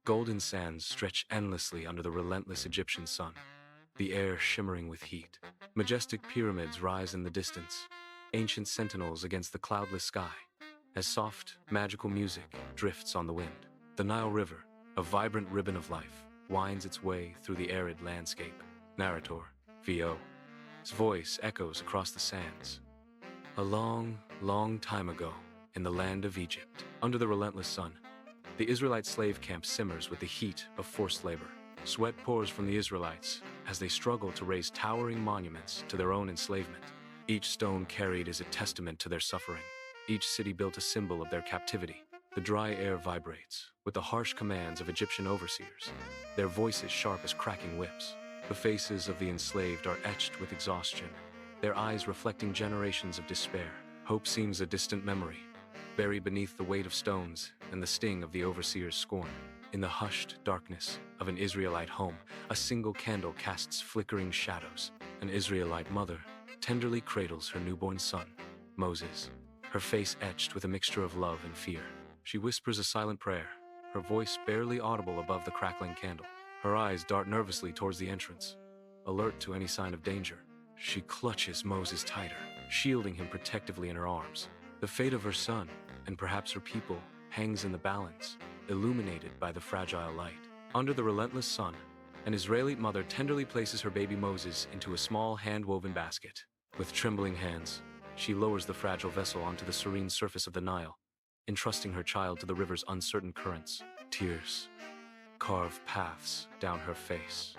Golden sands stretch endlessly under the relentless Egyptian sun, the air shimmering with heat. Majestic pyramids rise in the distance, ancient sentinels against the cloudless sky, as soft, magical music drifts on the wind. The Nile River, a vibrant ribbon of life, winds its way through the arid landscape. Narrator, Pharaoh's voice echoes across the sands. A long, long time ago, in the land of Egypt, under the relentless sun, the Israelite slave camp simmers with the heat of forced labor. Sweat pours from the Israelites as they struggle to raise towering monuments to their own enslavement. Each stone carried is a testament to their suffering, each city built a symbol of their captivity. The dry air vibrates with the harsh commands of Egyptian overseers, their voices sharp as cracking whips. The faces of the enslaved are etched with exhaustion, their eyes reflecting generations of despair. Hope seems a distant memory, buried beneath the weight of stones and the sting of the overseer's scorn. In the hushed darkness of an Israelite home, a single candle casts flickering shadows. An Israelite mother tenderly cradles her newborn son, Moses, her face etched with a mixture of love and fear. She whispers a silent prayer, her voice barely audible above the crackling candle. Her eyes dart nervously towards the entrance, alert to any sign of danger. She clutches Moses tighter, shielding him protectively in her arms. The fate of her son, and perhaps her people, hangs in the balance, illuminated by the fragile light. Under the relentless sun, an Israelite mother tenderly places her baby Moses into a small hand-woven basket. With trembling hands, she lowers the fragile vessel onto the serene surface of the Nile, entrusting her child to the river's uncertain currents. Tears carve paths down her face,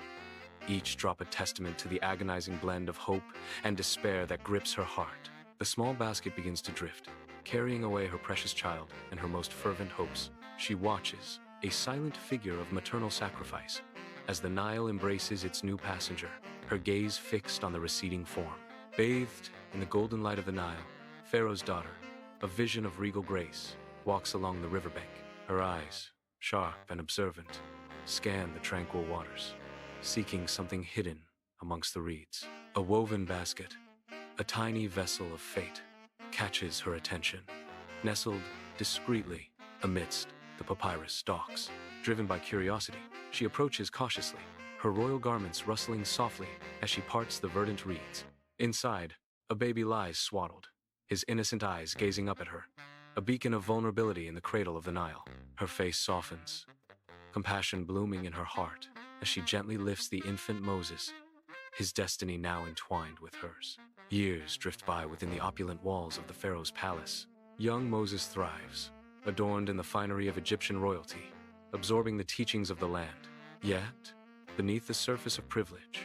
each drop a testament to the agonizing blend of hope and despair that grips her heart. The small basket begins to drift, carrying away her precious child and her most fervent hopes. She watches, a silent figure of maternal sacrifice, as the Nile embraces its new passenger, her gaze fixed on the receding form. Bathed in the golden light of the Nile, Pharaoh's daughter, a vision of regal grace, walks along the riverbank. Her eyes, sharp and observant, scan the tranquil waters, seeking something hidden amongst the reeds. A woven basket, a tiny vessel of fate, catches her attention, nestled discreetly amidst the papyrus stalks. Driven by curiosity, she approaches cautiously, her royal garments rustling softly as she parts the verdant reeds. Inside, a baby lies swaddled, his innocent eyes gazing up at her, a beacon of vulnerability in the cradle of the Nile. Her face softens, compassion blooming in her heart as she gently lifts the infant Moses, his destiny now entwined with hers. Years drift by within the opulent walls of the Pharaoh's palace. Young Moses thrives, adorned in the finery of Egyptian royalty, absorbing the teachings of the land. Yet, beneath the surface of privilege,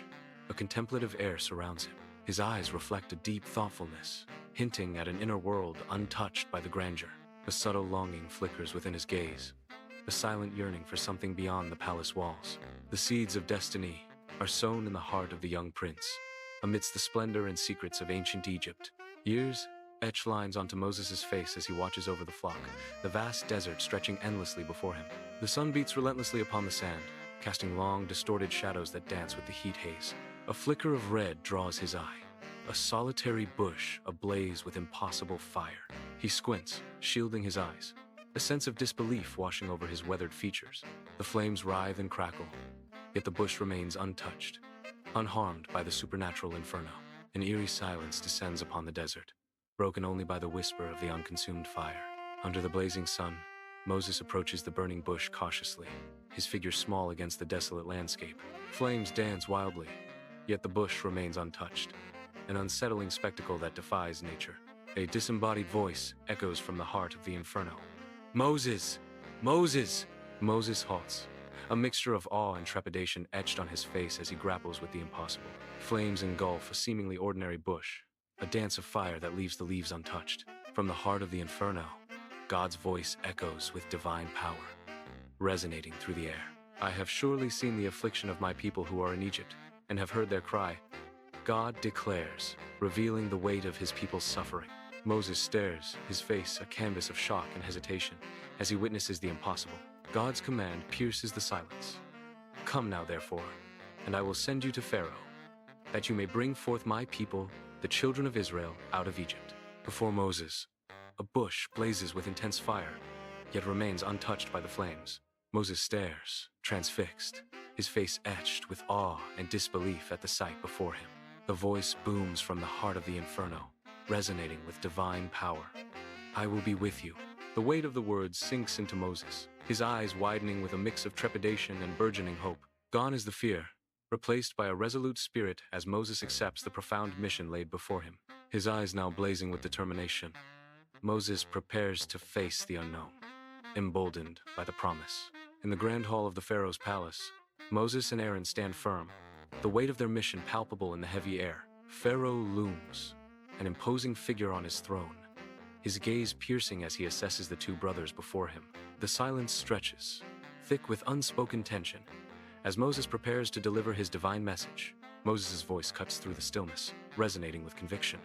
a contemplative air surrounds him. His eyes reflect a deep thoughtfulness, hinting at an inner world untouched by the grandeur. A subtle longing flickers within his gaze, a silent yearning for something beyond the palace walls. The seeds of destiny are sown in the heart of the young prince, amidst the splendor and secrets of ancient Egypt. Years etch lines onto Moses' face as he watches over the flock, the vast desert stretching endlessly before him. The sun beats relentlessly upon the sand, casting long, distorted shadows that dance with the heat haze. A flicker of red draws his eye, a solitary bush ablaze with impossible fire. He squints, shielding his eyes, a sense of disbelief washing over his weathered features. The flames writhe and crackle, yet the bush remains untouched, unharmed by the supernatural inferno. An eerie silence descends upon the desert, broken only by the whisper of the unconsumed fire. Under the blazing sun, Moses approaches the burning bush cautiously, his figure small against the desolate landscape. Flames dance wildly, yet the bush remains untouched, an unsettling spectacle that defies nature. A disembodied voice echoes from the heart of the inferno. "Moses! Moses!" Moses halts, a mixture of awe and trepidation etched on his face as he grapples with the impossible. Flames engulf a seemingly ordinary bush, a dance of fire that leaves the leaves untouched. From the heart of the inferno, God's voice echoes with divine power, resonating through the air. "I have surely seen the affliction of my people who are in Egypt, and have heard their cry," God declares, revealing the weight of his people's suffering. Moses stares, his face a canvas of shock and hesitation, as he witnesses the impossible. God's command pierces the silence. "Come now, therefore, and I will send you to Pharaoh, that you may bring forth my people, the children of Israel, out of Egypt." Before Moses, a bush blazes with intense fire, yet remains untouched by the flames. Moses stares, transfixed, his face etched with awe and disbelief at the sight before him. The voice booms from the heart of the inferno, resonating with divine power. I will be with you. The weight of the words sinks into Moses, his eyes widening with a mix of trepidation and burgeoning hope. Gone is the fear, replaced by a resolute spirit as Moses accepts the profound mission laid before him. His eyes now blazing with determination, Moses prepares to face the unknown, emboldened by the promise. In the grand hall of the Pharaoh's palace, Moses and Aaron stand firm, the weight of their mission palpable in the heavy air. Pharaoh looms, an imposing figure on his throne, his gaze piercing as he assesses the two brothers before him. The silence stretches, thick with unspoken tension. As Moses prepares to deliver his divine message, Moses' voice cuts through the stillness, resonating with conviction.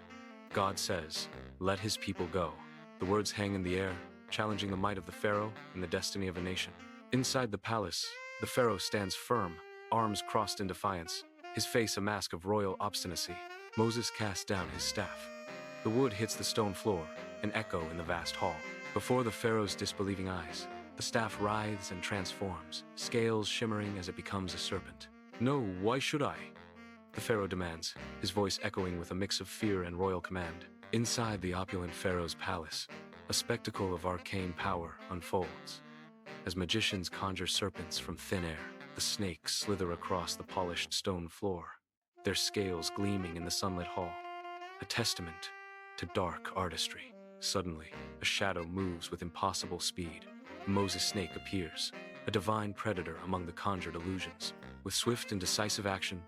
God says, "Let his people go." The words hang in the air, challenging the might of the Pharaoh and the destiny of a nation. Inside the palace, the Pharaoh stands firm, arms crossed in defiance, his face a mask of royal obstinacy. Moses casts down his staff. The wood hits the stone floor, an echo in the vast hall. Before the Pharaoh's disbelieving eyes, the staff writhes and transforms, scales shimmering as it becomes a serpent. "No, why should I?" the Pharaoh demands, his voice echoing with a mix of fear and royal command. Inside the opulent Pharaoh's palace, a spectacle of arcane power unfolds. As magicians conjure serpents from thin air, the snakes slither across the polished stone floor, their scales gleaming in the sunlit hall, a testament to dark artistry. Suddenly, a shadow moves with impossible speed. Moses' snake appears, a divine predator among the conjured illusions. With swift and decisive action,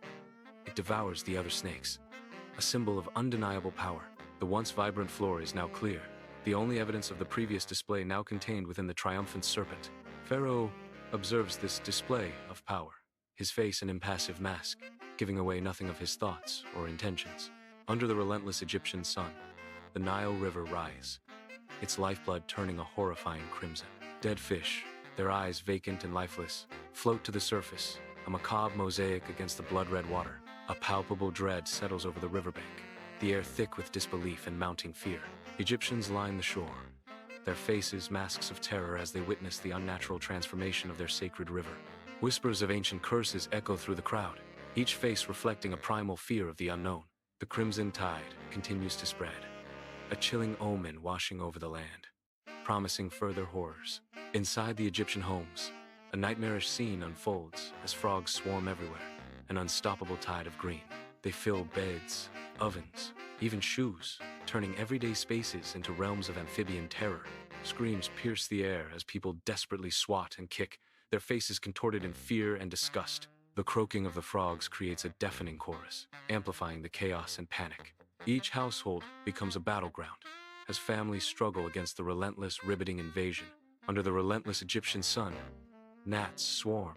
it devours the other snakes, a symbol of undeniable power. The once vibrant floor is now clear, the only evidence of the previous display now contained within the triumphant serpent. Pharaoh observes this display of power, his face an impassive mask, giving away nothing of his thoughts or intentions. Under the relentless Egyptian sun, the Nile River rise, its lifeblood turning a horrifying crimson. Dead fish, their eyes vacant and lifeless, float to the surface, a macabre mosaic against the blood-red water. A palpable dread settles over the riverbank, the air thick with disbelief and mounting fear. Egyptians line the shore, their faces masks of terror as they witness the unnatural transformation of their sacred river. Whispers of ancient curses echo through the crowd, each face reflecting a primal fear of the unknown. The crimson tide continues to spread, a chilling omen washing over the land, promising further horrors. Inside the Egyptian homes, a nightmarish scene unfolds as frogs swarm everywhere, an unstoppable tide of green. They fill beds, ovens, even shoes, turning everyday spaces into realms of amphibian terror. Screams pierce the air as people desperately swat and kick, their faces contorted in fear and disgust. The croaking of the frogs creates a deafening chorus, amplifying the chaos and panic. Each household becomes a battleground, as families struggle against the relentless, riveting invasion. Under the relentless Egyptian sun, gnats swarm,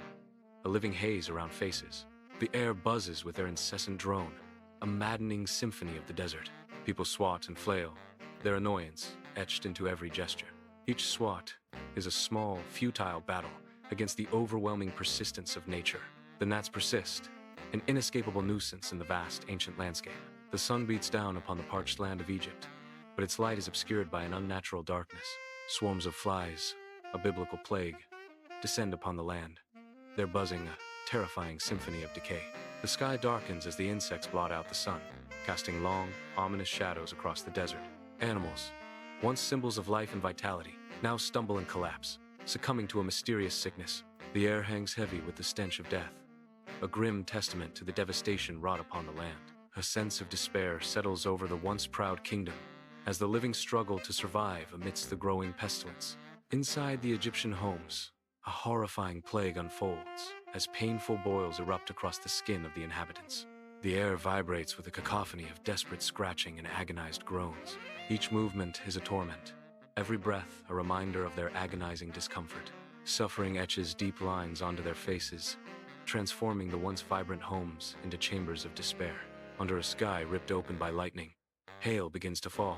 a living haze around faces. The air buzzes with their incessant drone, a maddening symphony of the desert. People swat and flail, their annoyance etched into every gesture. Each swat is a small, futile battle against the overwhelming persistence of nature. The gnats persist, an inescapable nuisance in the vast, ancient landscape. The sun beats down upon the parched land of Egypt, but its light is obscured by an unnatural darkness. Swarms of flies, a biblical plague, descend upon the land, their buzzing a terrifying symphony of decay. The sky darkens as the insects blot out the sun, casting long, ominous shadows across the desert. Animals, once symbols of life and vitality, now stumble and collapse, succumbing to a mysterious sickness. The air hangs heavy with the stench of death, a grim testament to the devastation wrought upon the land. A sense of despair settles over the once proud kingdom, as the living struggle to survive amidst the growing pestilence. Inside the Egyptian homes, a horrifying plague unfolds, as painful boils erupt across the skin of the inhabitants. The air vibrates with a cacophony of desperate scratching and agonized groans. Each movement is a torment, every breath a reminder of their agonizing discomfort. Suffering etches deep lines onto their faces, transforming the once vibrant homes into chambers of despair. Under a sky ripped open by lightning, hail begins to fall,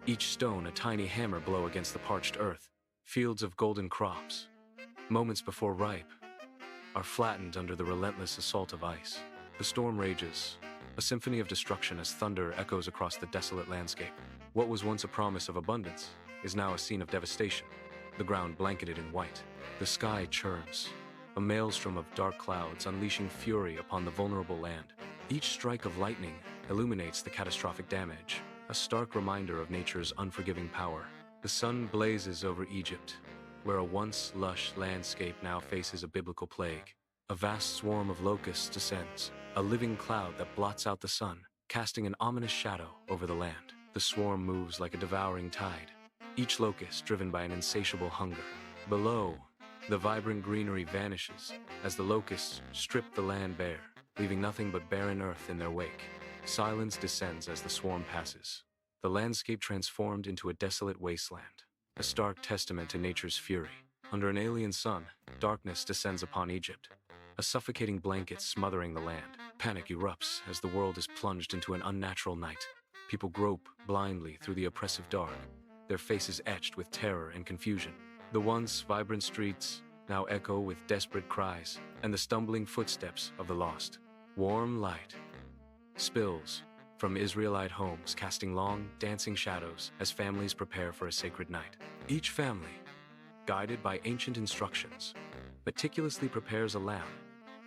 each stone a tiny hammer blow against the parched earth. Fields of golden crops, moments before ripe, are flattened under the relentless assault of ice. The storm rages, a symphony of destruction as thunder echoes across the desolate landscape. What was once a promise of abundance is now a scene of devastation. the ground blanketed in white. The sky churns, a maelstrom of dark clouds unleashing fury upon the vulnerable land. Each strike of lightning illuminates the catastrophic damage, a stark reminder of nature's unforgiving power. The sun blazes over Egypt, where a once lush landscape now faces a biblical plague. A vast swarm of locusts descends, a living cloud that blots out the sun, casting an ominous shadow over the land. The swarm moves like a devouring tide, each locust driven by an insatiable hunger. Below, the vibrant greenery vanishes as the locusts strip the land bare, leaving nothing but barren earth in their wake. Silence descends as the swarm passes, the landscape transformed into a desolate wasteland, a stark testament to nature's fury. Under an alien sun, darkness descends upon Egypt, a suffocating blanket smothering the land. Panic erupts as the world is plunged into an unnatural night. People grope blindly through the oppressive dark, their faces etched with terror and confusion. The once vibrant streets now echo with desperate cries and the stumbling footsteps of the lost. Warm light spills from Israelite homes, casting long, dancing shadows as families prepare for a sacred night. Each family, guided by ancient instructions, meticulously prepares a lamb,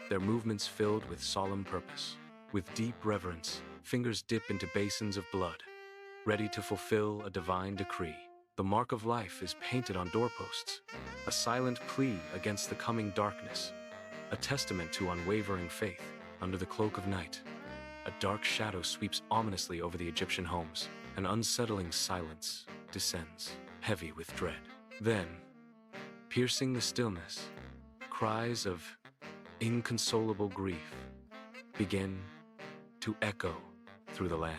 their movements filled with solemn purpose. With deep reverence, fingers dip into basins of blood, ready to fulfill a divine decree. The mark of life is painted on doorposts, a silent plea against the coming darkness, a testament to unwavering faith. Under the cloak of night, a dark shadow sweeps ominously over the Egyptian homes. An unsettling silence descends, heavy with dread. Then, piercing the stillness, cries of inconsolable grief begin to echo through the land.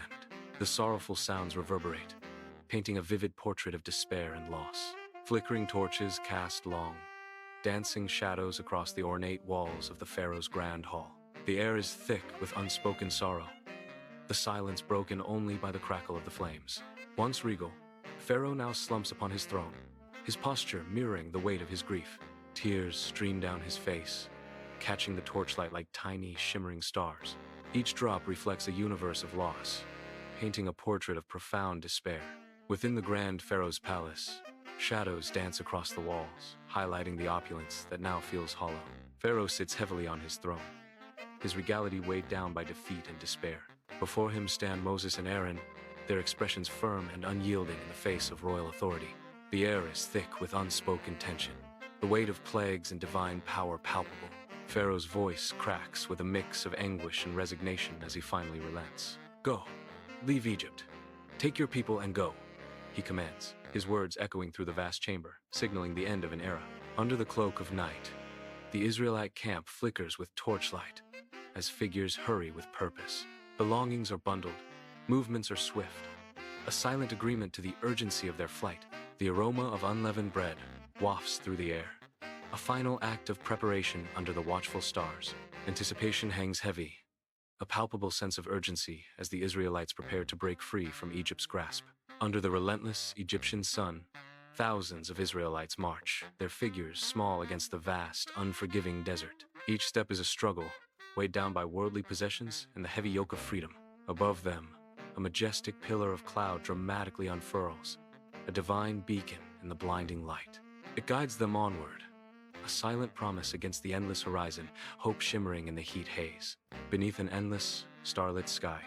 The sorrowful sounds reverberate, painting a vivid portrait of despair and loss. Flickering torches cast long, dancing shadows across the ornate walls of the Pharaoh's grand hall. The air is thick with unspoken sorrow, the silence broken only by the crackle of the flames. Once regal, Pharaoh now slumps upon his throne, his posture mirroring the weight of his grief. Tears stream down his face, catching the torchlight like tiny, shimmering stars. Each drop reflects a universe of loss, painting a portrait of profound despair. Within the grand Pharaoh's palace, shadows dance across the walls, highlighting the opulence that now feels hollow. Pharaoh sits heavily on his throne, his regality weighed down by defeat and despair. Before him stand Moses and Aaron, their expressions firm and unyielding in the face of royal authority. The air is thick with unspoken tension, the weight of plagues and divine power palpable. Pharaoh's voice cracks with a mix of anguish and resignation as he finally relents. "Go, leave Egypt. Take your people and go," he commands, his words echoing through the vast chamber, signaling the end of an era. Under the cloak of night, the Israelite camp flickers with torchlight as figures hurry with purpose. Belongings are bundled, movements are swift, a silent agreement to the urgency of their flight. The aroma of unleavened bread wafts through the air, a final act of preparation under the watchful stars. Anticipation hangs heavy, a palpable sense of urgency as the Israelites prepare to break free from Egypt's grasp. Under the relentless Egyptian sun, thousands of Israelites march, their figures small against the vast, unforgiving desert. Each step is a struggle, weighed down by worldly possessions and the heavy yoke of freedom. Above them, a majestic pillar of cloud dramatically unfurls, a divine beacon in the blinding light. It guides them onward, a silent promise against the endless horizon, hope shimmering in the heat haze. Beneath an endless, starlit sky,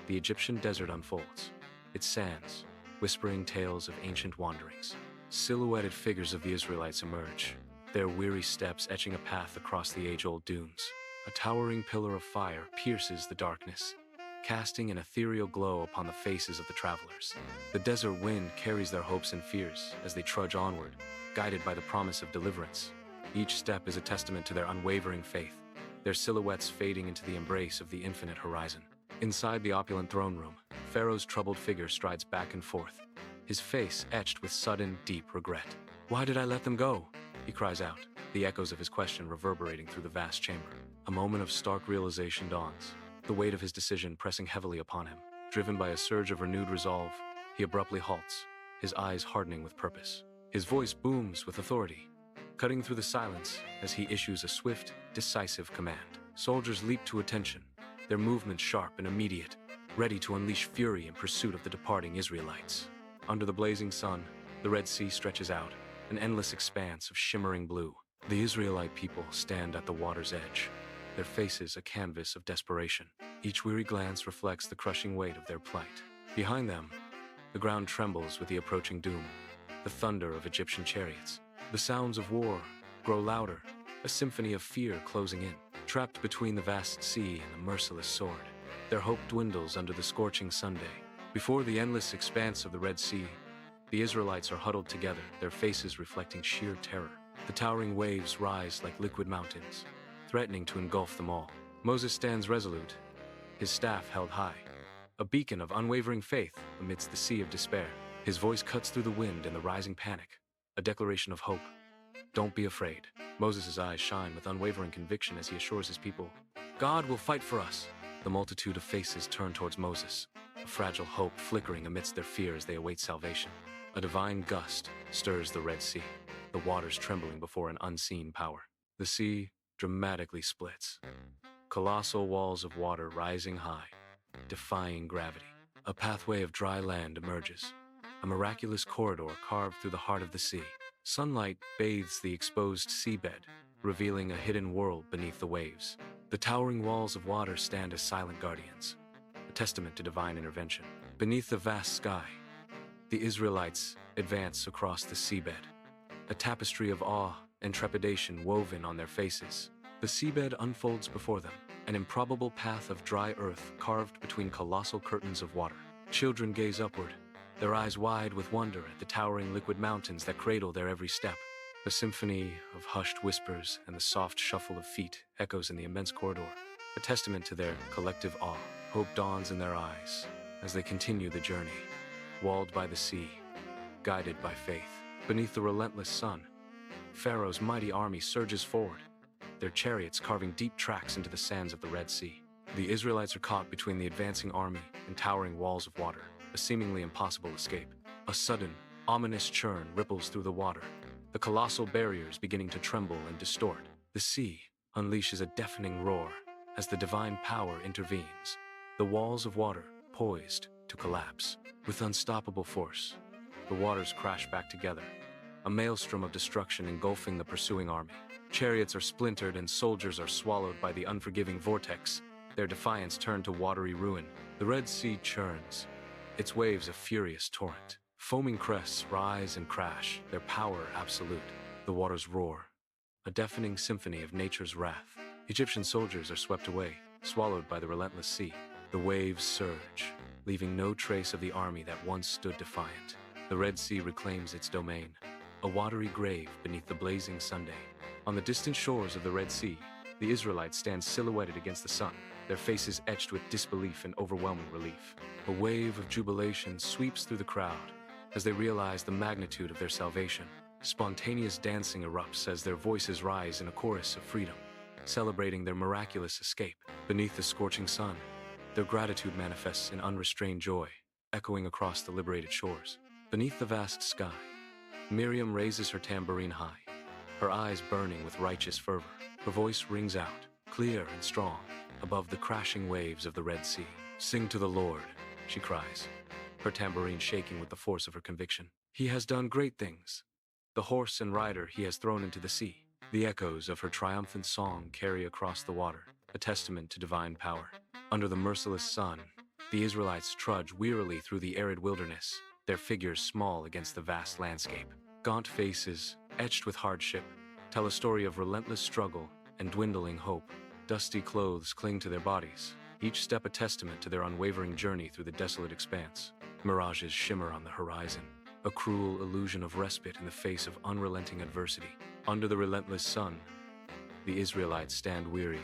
the Egyptian desert unfolds, its sands whispering tales of ancient wanderings. Silhouetted figures of the Israelites emerge, their weary steps etching a path across the age-old dunes. A towering pillar of fire pierces the darkness, casting an ethereal glow upon the faces of the travelers. The desert wind carries their hopes and fears as they trudge onward, guided by the promise of deliverance. Each step is a testament to their unwavering faith, their silhouettes fading into the embrace of the infinite horizon. Inside the opulent throne room, Pharaoh's troubled figure strides back and forth, his face etched with sudden, deep regret. "Why did I let them go?" he cries out, the echoes of his question reverberating through the vast chamber. A moment of stark realization dawns, the weight of his decision pressing heavily upon him. Driven by a surge of renewed resolve, he abruptly halts, his eyes hardening with purpose. His voice booms with authority, cutting through the silence as he issues a swift, decisive command. Soldiers leap to attention, their movements sharp and immediate, ready to unleash fury in pursuit of the departing Israelites. Under the blazing sun, the Red Sea stretches out, an endless expanse of shimmering blue. The Israelite people stand at the water's edge, their faces a canvas of desperation. Each weary glance reflects the crushing weight of their plight. Behind them, the ground trembles with the approaching doom, the thunder of Egyptian chariots. The sounds of war grow louder, a symphony of fear closing in. Trapped between the vast sea and the merciless sword, their hope dwindles under the scorching sunday. Before the endless expanse of the Red Sea, the Israelites are huddled together, their faces reflecting sheer terror. The towering waves rise like liquid mountains, threatening to engulf them all. Moses stands resolute, his staff held high, a beacon of unwavering faith amidst the sea of despair. His voice cuts through the wind and the rising panic, a declaration of hope. Don't be afraid. Moses' eyes shine with unwavering conviction as he assures his people, God will fight for us. The multitude of faces turn towards Moses, a fragile hope flickering amidst their fear as they await salvation. A divine gust stirs the Red Sea, the waters trembling before an unseen power. The sea dramatically splits, colossal walls of water rising high, defying gravity. A pathway of dry land emerges, a miraculous corridor carved through the heart of the sea. Sunlight bathes the exposed seabed, revealing a hidden world beneath the waves. The towering walls of water stand as silent guardians, a testament to divine intervention. Beneath the vast sky, the Israelites advance across the seabed, a tapestry of awe and trepidation woven on their faces. The seabed unfolds before them, an improbable path of dry earth carved between colossal curtains of water. Children gaze upward, their eyes wide with wonder at the towering liquid mountains that cradle their every step. The symphony of hushed whispers and the soft shuffle of feet echoes in the immense corridor, a testament to their collective awe. Hope dawns in their eyes as they continue the journey, walled by the sea, guided by faith. Beneath the relentless sun, Pharaoh's mighty army surges forward, their chariots carving deep tracks into the sands of the Red Sea. The Israelites are caught between the advancing army and towering walls of water, a seemingly impossible escape. A sudden, ominous churn ripples through the water, the colossal barriers beginning to tremble and distort. The sea unleashes a deafening roar as the divine power intervenes, the walls of water poised to collapse. With unstoppable force, the waters crash back together, a maelstrom of destruction engulfing the pursuing army. Chariots are splintered and soldiers are swallowed by the unforgiving vortex, their defiance turned to watery ruin. The Red Sea churns, its waves a furious torrent. Foaming crests rise and crash, their power absolute. The waters roar, a deafening symphony of nature's wrath. Egyptian soldiers are swept away, swallowed by the relentless sea. The waves surge, leaving no trace of the army that once stood defiant. The Red Sea reclaims its domain, a watery grave beneath the blazing sunday. On the distant shores of the Red Sea, the Israelites stand silhouetted against the sun, their faces etched with disbelief and overwhelming relief. A wave of jubilation sweeps through the crowd as they realize the magnitude of their salvation. Spontaneous dancing erupts as their voices rise in a chorus of freedom, celebrating their miraculous escape. Beneath the scorching sun, their gratitude manifests in unrestrained joy, echoing across the liberated shores. Beneath the vast sky, Miriam raises her tambourine high, her eyes burning with righteous fervor. Her voice rings out, clear and strong, above the crashing waves of the Red Sea. Sing to the Lord, she cries, her tambourine shaking with the force of her conviction. He has done great things. The horse and rider he has thrown into the sea. The echoes of her triumphant song carry across the water, a testament to divine power. Under the merciless sun, the Israelites trudge wearily through the arid wilderness, their figures small against the vast landscape. Gaunt faces, etched with hardship, tell a story of relentless struggle and dwindling hope. Dusty clothes cling to their bodies, each step a testament to their unwavering journey through the desolate expanse. Mirages shimmer on the horizon, a cruel illusion of respite in the face of unrelenting adversity. Under the relentless sun, the Israelites stand weary,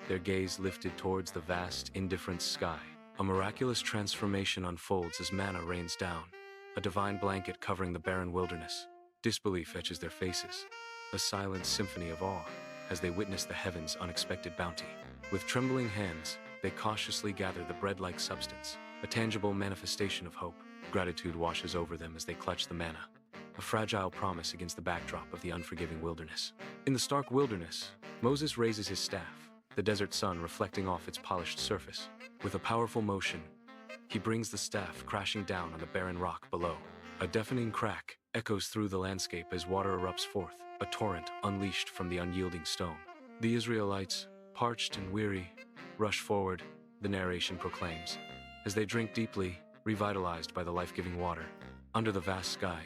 their gaze lifted towards the vast, indifferent sky. A miraculous transformation unfolds as manna rains down, a divine blanket covering the barren wilderness. Disbelief etches their faces, a silent symphony of awe as they witness the heavens' unexpected bounty. With trembling hands, they cautiously gather the bread-like substance, a tangible manifestation of hope. Gratitude washes over them as they clutch the manna, a fragile promise against the backdrop of the unforgiving wilderness. In the stark wilderness, Moses raises his staff, the desert sun reflecting off its polished surface. With a powerful motion, he brings the staff crashing down on the barren rock below. A deafening crack echoes through the landscape as water erupts forth, a torrent unleashed from the unyielding stone. The Israelites, parched and weary, rush forward, the narration proclaims, as they drink deeply, revitalized by the life-giving water. Under the vast sky,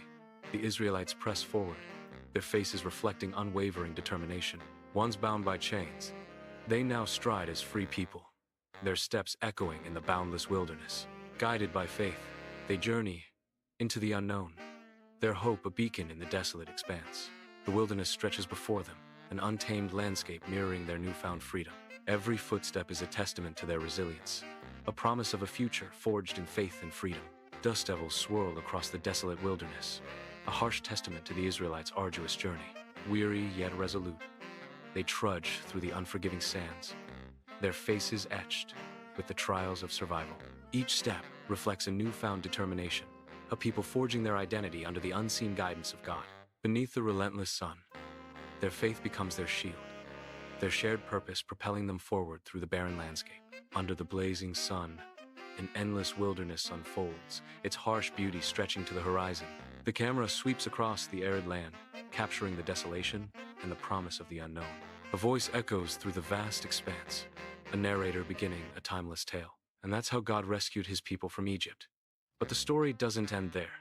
the Israelites press forward, their faces reflecting unwavering determination. Once bound by chains, they now stride as free people, their steps echoing in the boundless wilderness. Guided by faith, they journey into the unknown, their hope a beacon in the desolate expanse. The wilderness stretches before them, an untamed landscape mirroring their newfound freedom. Every footstep is a testament to their resilience, a promise of a future forged in faith and freedom. Dust devils swirl across the desolate wilderness, a harsh testament to the Israelites' arduous journey. Weary yet resolute, they trudge through the unforgiving sands, their faces etched with the trials of survival. Each step reflects a newfound determination, a people forging their identity under the unseen guidance of God. Beneath the relentless sun, their faith becomes their shield, their shared purpose propelling them forward through the barren landscape. Under the blazing sun, an endless wilderness unfolds, its harsh beauty stretching to the horizon. The camera sweeps across the arid land, capturing the desolation and the promise of the unknown. A voice echoes through the vast expanse, a narrator beginning a timeless tale. And that's how God rescued his people from Egypt. But the story doesn't end there,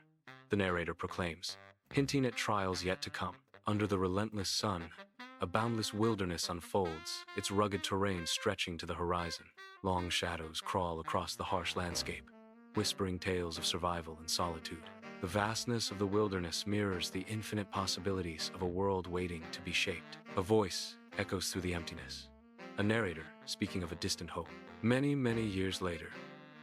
the narrator proclaims, hinting at trials yet to come. Under the relentless sun, a boundless wilderness unfolds, its rugged terrain stretching to the horizon. Long shadows crawl across the harsh landscape, whispering tales of survival and solitude. The vastness of the wilderness mirrors the infinite possibilities of a world waiting to be shaped. A voice echoes through the emptiness, a narrator speaking of a distant hope. Many, many years later,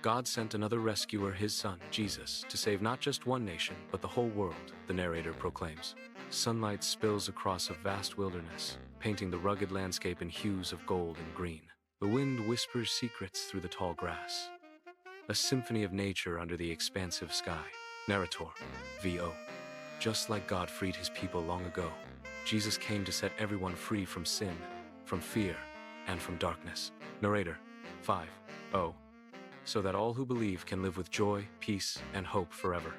God sent another rescuer, his son, Jesus, to save not just one nation, but the whole world, the narrator proclaims. Sunlight spills across a vast wilderness, painting the rugged landscape in hues of gold and green. The wind whispers secrets through the tall grass, a symphony of nature under the expansive sky. Narrator, VO. Just like God freed his people long ago, Jesus came to set everyone free from sin, from fear, and from darkness. Narrator, 5. So that all who believe can live with joy, peace, and hope forever.